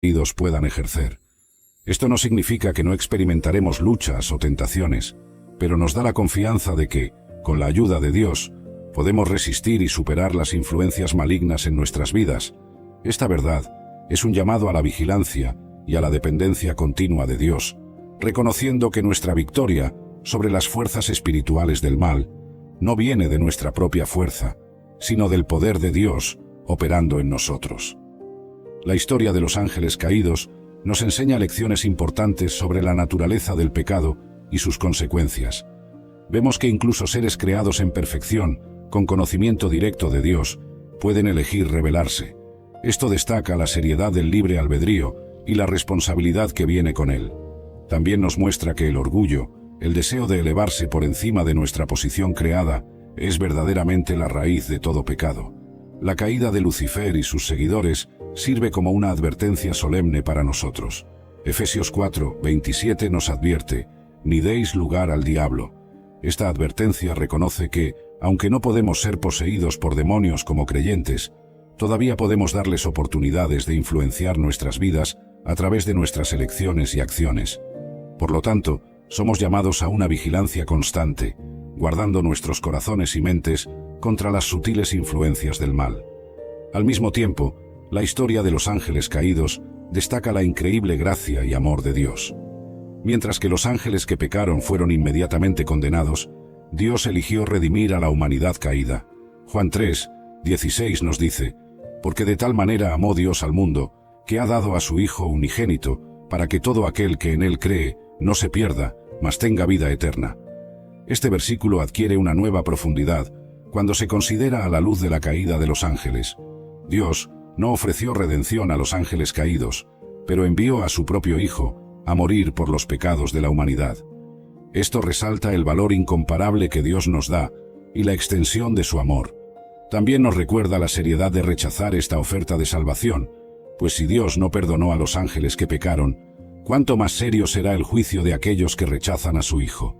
caídos puedan ejercer. Esto no significa que no experimentaremos luchas o tentaciones, pero nos da la confianza de que, con la ayuda de Dios, podemos resistir y superar las influencias malignas en nuestras vidas. Esta verdad es un llamado a la vigilancia y a la dependencia continua de Dios, reconociendo que nuestra victoria sobre las fuerzas espirituales del mal no viene de nuestra propia fuerza, sino del poder de Dios operando en nosotros. La historia de los ángeles caídos nos enseña lecciones importantes sobre la naturaleza del pecado y sus consecuencias. Vemos que incluso seres creados en perfección, con conocimiento directo de Dios, pueden elegir rebelarse. Esto destaca la seriedad del libre albedrío y la responsabilidad que viene con él. También nos muestra que el orgullo, el deseo de elevarse por encima de nuestra posición creada, es verdaderamente la raíz de todo pecado. La caída de Lucifer y sus seguidores sirve como una advertencia solemne para nosotros. Efesios 4:27 nos advierte: «Ni deis lugar al diablo». Esta advertencia reconoce que, aunque no podemos ser poseídos por demonios como creyentes, todavía podemos darles oportunidades de influenciar nuestras vidas a través de nuestras elecciones y acciones. Por lo tanto, somos llamados a una vigilancia constante, guardando nuestros corazones y mentes contra las sutiles influencias del mal. Al mismo tiempo, la historia de los ángeles caídos destaca la increíble gracia y amor de Dios. Mientras que los ángeles que pecaron fueron inmediatamente condenados, Dios eligió redimir a la humanidad caída. Juan 3:16 nos dice: «Porque de tal manera amó Dios al mundo, que ha dado a su Hijo unigénito, para que todo aquel que en él cree no se pierda, mas tenga vida eterna». Este versículo adquiere una nueva profundidad cuando se considera a la luz de la caída de los ángeles. Dios no ofreció redención a los ángeles caídos, pero envió a su propio Hijo a morir por los pecados de la humanidad. Esto resalta el valor incomparable que Dios nos da y la extensión de su amor. También nos recuerda la seriedad de rechazar esta oferta de salvación, pues si Dios no perdonó a los ángeles que pecaron, ¿cuánto más serio será el juicio de aquellos que rechazan a su Hijo?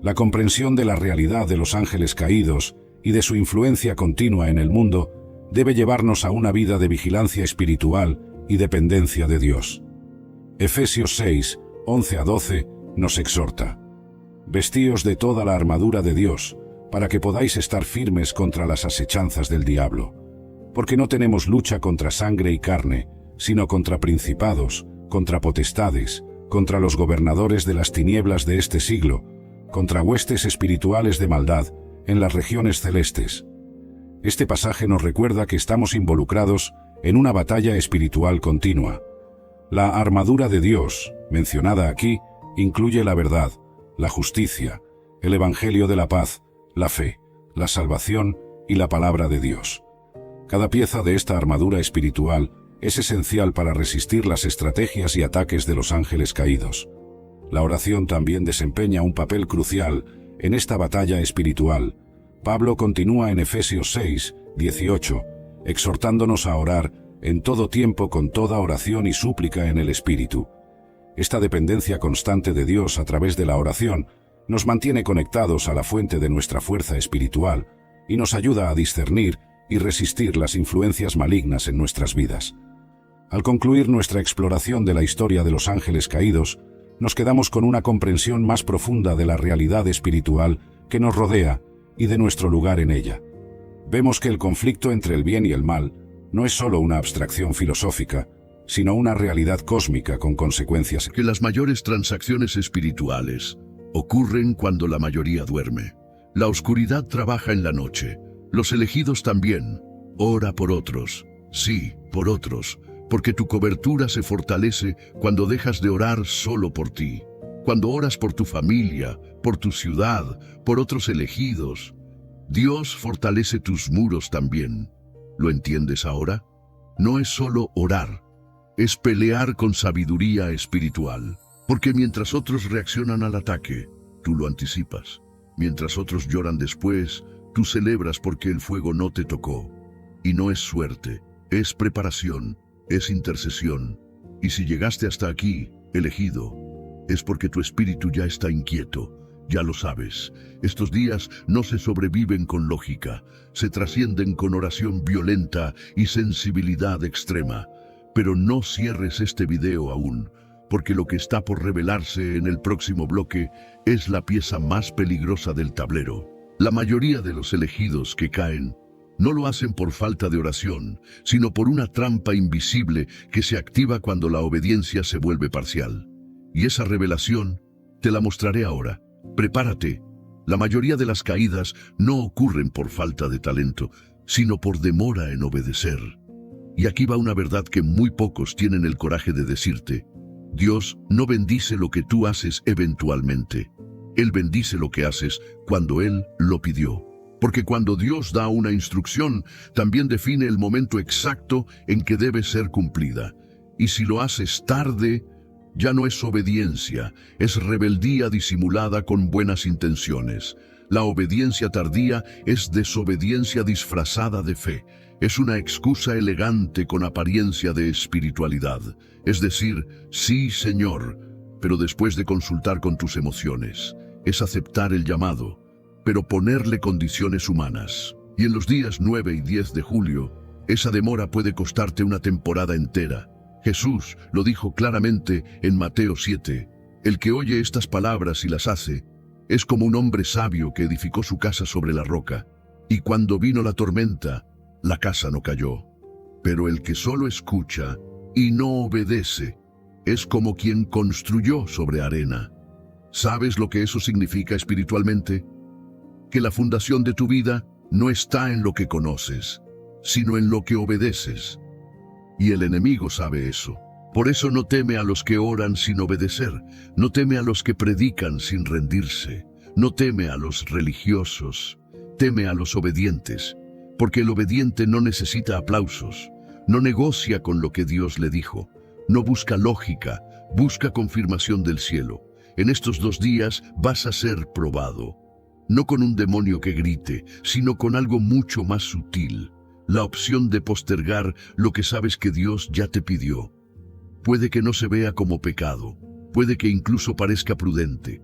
La comprensión de la realidad de los ángeles caídos y de su influencia continua en el mundo debe llevarnos a una vida de vigilancia espiritual y dependencia de Dios. Efesios 6:11-12 nos exhorta: «Vestíos de toda la armadura de Dios, para que podáis estar firmes contra las asechanzas del diablo. Porque no tenemos lucha contra sangre y carne, sino contra principados, contra potestades, contra los gobernadores de las tinieblas de este siglo, contra huestes espirituales de maldad en las regiones celestes». Este pasaje nos recuerda que estamos involucrados en una batalla espiritual continua. La armadura de Dios, mencionada aquí, incluye la verdad, la justicia, el evangelio de la paz, la fe, la salvación y la palabra de Dios. Cada pieza de esta armadura espiritual es esencial para resistir las estrategias y ataques de los ángeles caídos. La oración también desempeña un papel crucial en esta batalla espiritual. Pablo continúa en Efesios 6:18, exhortándonos a orar en todo tiempo con toda oración y súplica en el Espíritu. Esta dependencia constante de Dios a través de la oración nos mantiene conectados a la fuente de nuestra fuerza espiritual y nos ayuda a discernir y resistir las influencias malignas en nuestras vidas. Al concluir nuestra exploración de la historia de los ángeles caídos, nos quedamos con una comprensión más profunda de la realidad espiritual que nos rodea y de nuestro lugar en ella. Vemos que el conflicto entre el bien y el mal no es solo una abstracción filosófica, sino una realidad cósmica con consecuencias. Que las mayores transacciones espirituales ocurren cuando la mayoría duerme. La oscuridad trabaja en la noche. Los elegidos también. Ora por otros. Sí, por otros. Porque tu cobertura se fortalece cuando dejas de orar solo por ti. Cuando oras por tu familia, por tu ciudad, por otros elegidos. Dios fortalece tus muros también. ¿Lo entiendes ahora? No es solo orar, es pelear con sabiduría espiritual. Porque mientras otros reaccionan al ataque, tú lo anticipas. Mientras otros lloran después, tú celebras porque el fuego no te tocó. Y no es suerte, es preparación, es intercesión. Y si llegaste hasta aquí, elegido, es porque tu espíritu ya está inquieto. Ya lo sabes, estos días no se sobreviven con lógica, se trascienden con oración violenta y sensibilidad extrema. Pero no cierres este video aún, porque lo que está por revelarse en el próximo bloque es la pieza más peligrosa del tablero. La mayoría de los elegidos que caen no lo hacen por falta de oración, sino por una trampa invisible que se activa cuando la obediencia se vuelve parcial. Y esa revelación te la mostraré ahora. Prepárate. La mayoría de las caídas no ocurren por falta de talento, sino por demora en obedecer. Y aquí va una verdad que muy pocos tienen el coraje de decirte. Dios no bendice lo que tú haces eventualmente. Él bendice lo que haces cuando Él lo pidió. Porque cuando Dios da una instrucción, también define el momento exacto en que debe ser cumplida. Y si lo haces tarde, ya no es obediencia, es rebeldía disimulada con buenas intenciones. La obediencia tardía es desobediencia disfrazada de fe. Es una excusa elegante con apariencia de espiritualidad. Es decir, sí, Señor, pero después de consultar con tus emociones. Es aceptar el llamado, pero ponerle condiciones humanas. Y en los días 9 y 10 de julio, esa demora puede costarte una temporada entera. Jesús lo dijo claramente en Mateo 7. El que oye estas palabras y las hace, es como un hombre sabio que edificó su casa sobre la roca. Y cuando vino la tormenta, la casa no cayó. Pero el que solo escucha y no obedece, es como quien construyó sobre arena. ¿Sabes lo que eso significa espiritualmente? Que la fundación de tu vida no está en lo que conoces, sino en lo que obedeces. Y el enemigo sabe eso. Por eso no teme a los que oran sin obedecer, no teme a los que predican sin rendirse, no teme a los religiosos, teme a los obedientes, porque el obediente no necesita aplausos, no negocia con lo que Dios le dijo, no busca lógica, busca confirmación del cielo. En estos 2 días vas a ser probado, no con un demonio que grite, sino con algo mucho más sutil, la opción de postergar lo que sabes que Dios ya te pidió. Puede que no se vea como pecado, puede que incluso parezca prudente,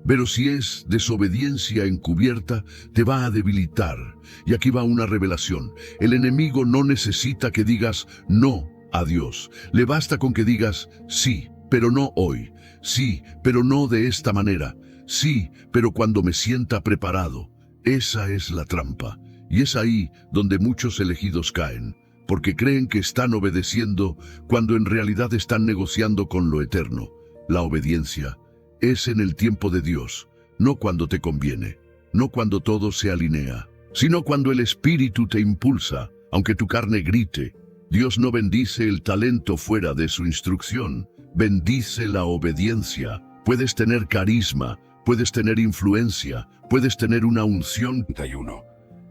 pero si es desobediencia encubierta, te va a debilitar. Y aquí va una revelación. El enemigo no necesita que digas no a Dios. Le basta con que digas sí, pero no hoy. Sí, pero no de esta manera. Sí, pero cuando me sienta preparado. Esa es la trampa. Y es ahí donde muchos elegidos caen, porque creen que están obedeciendo cuando en realidad están negociando con lo eterno. La obediencia es en el tiempo de Dios, no cuando te conviene, no cuando todo se alinea, sino cuando el Espíritu te impulsa, aunque tu carne grite. Dios no bendice el talento fuera de su instrucción, bendice la obediencia. Puedes tener carisma, puedes tener influencia, puedes tener una unción. 31.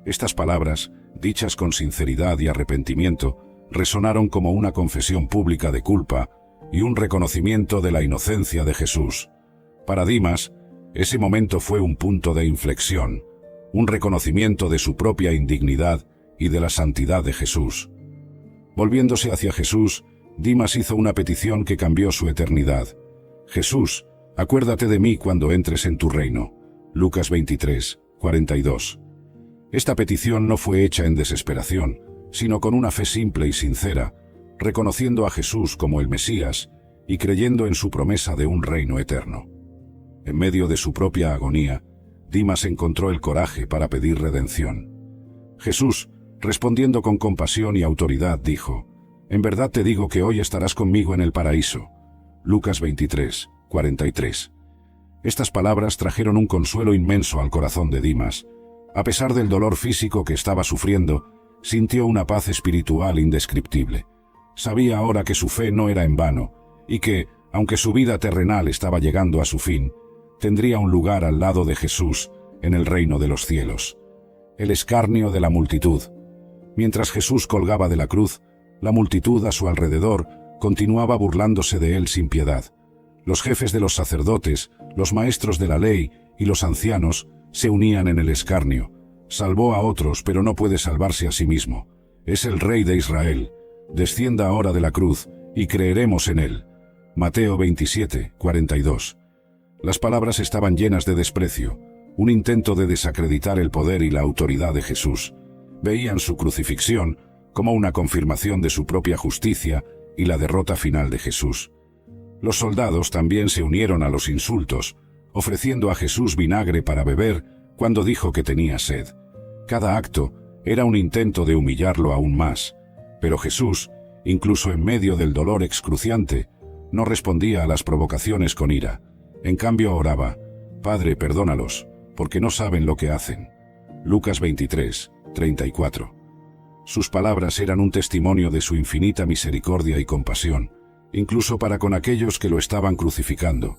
Estas palabras, dichas con sinceridad y arrepentimiento, resonaron como una confesión pública de culpa y un reconocimiento de la inocencia de Jesús. Para Dimas, ese momento fue un punto de inflexión, un reconocimiento de su propia indignidad y de la santidad de Jesús. Volviéndose hacia Jesús, Dimas hizo una petición que cambió su eternidad. Jesús, acuérdate de mí cuando entres en tu reino. Lucas 23, 42. Esta petición no fue hecha en desesperación, sino con una fe simple y sincera, reconociendo a Jesús como el Mesías y creyendo en su promesa de un reino eterno. En medio de su propia agonía, Dimas encontró el coraje para pedir redención. Jesús, respondiendo con compasión y autoridad, dijo: «En verdad te digo que hoy estarás conmigo en el paraíso». Lucas 23, 43. Estas palabras trajeron un consuelo inmenso al corazón de Dimas. A pesar del dolor físico que estaba sufriendo, sintió una paz espiritual indescriptible. Sabía ahora que su fe no era en vano, y que, aunque su vida terrenal estaba llegando a su fin, tendría un lugar al lado de Jesús en el reino de los cielos. El escarnio de la multitud. Mientras Jesús colgaba de la cruz, la multitud a su alrededor continuaba burlándose de él sin piedad. Los jefes de los sacerdotes, los maestros de la ley y los ancianos se unían en el escarnio. Salvó a otros, pero no puede salvarse a sí mismo. Es el Rey de Israel. Descienda ahora de la cruz y creeremos en él. Mateo 27, 42. Las palabras estaban llenas de desprecio, un intento de desacreditar el poder y la autoridad de Jesús. Veían su crucifixión como una confirmación de su propia justicia y la derrota final de Jesús. Los soldados también se unieron a los insultos, ofreciendo a Jesús vinagre para beber cuando dijo que tenía sed. Cada acto era un intento de humillarlo aún más, pero Jesús, incluso en medio del dolor excruciante, no respondía a las provocaciones con ira. En cambio oraba: «Padre, perdónalos, porque no saben lo que hacen». Lucas 23, 34. Sus palabras eran un testimonio de su infinita misericordia y compasión, incluso para con aquellos que lo estaban crucificando.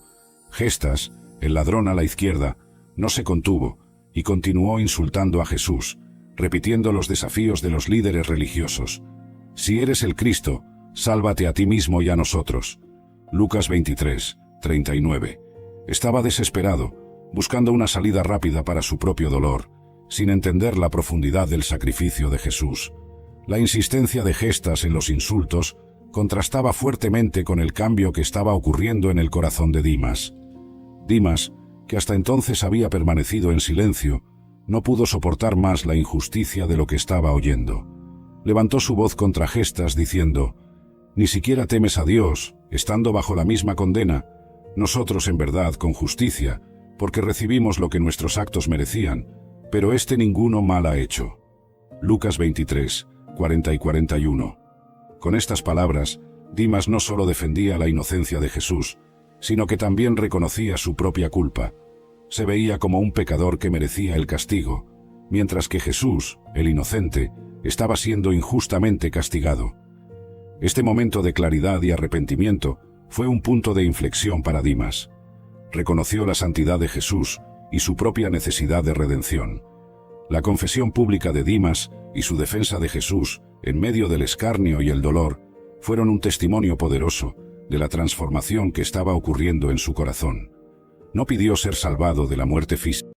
Gestas, el ladrón a la izquierda, no se contuvo y continuó insultando a Jesús, repitiendo los desafíos de los líderes religiosos. «Si eres el Cristo, sálvate a ti mismo y a nosotros». Lucas 23, 39. Estaba desesperado, buscando una salida rápida para su propio dolor, sin entender la profundidad del sacrificio de Jesús. La insistencia de Gestas en los insultos contrastaba fuertemente con el cambio que estaba ocurriendo en el corazón de Dimas. Dimas, que hasta entonces había permanecido en silencio, no pudo soportar más la injusticia de lo que estaba oyendo. Levantó su voz contra Gestas diciendo: «¿Ni siquiera temes a Dios, estando bajo la misma condena? Nosotros en verdad con justicia, porque recibimos lo que nuestros actos merecían, pero este ninguno mal ha hecho». Lucas 23, 40 y 41. Con estas palabras, Dimas no solo defendía la inocencia de Jesús, sino que también reconocía su propia culpa. Se veía como un pecador que merecía el castigo, mientras que Jesús, el inocente, estaba siendo injustamente castigado. Este momento de claridad y arrepentimiento fue un punto de inflexión para Dimas. Reconoció la santidad de Jesús y su propia necesidad de redención. La confesión pública de Dimas y su defensa de Jesús, en medio del escarnio y el dolor, fueron un testimonio poderoso de la transformación que estaba ocurriendo en su corazón. No pidió ser salvado de la muerte física.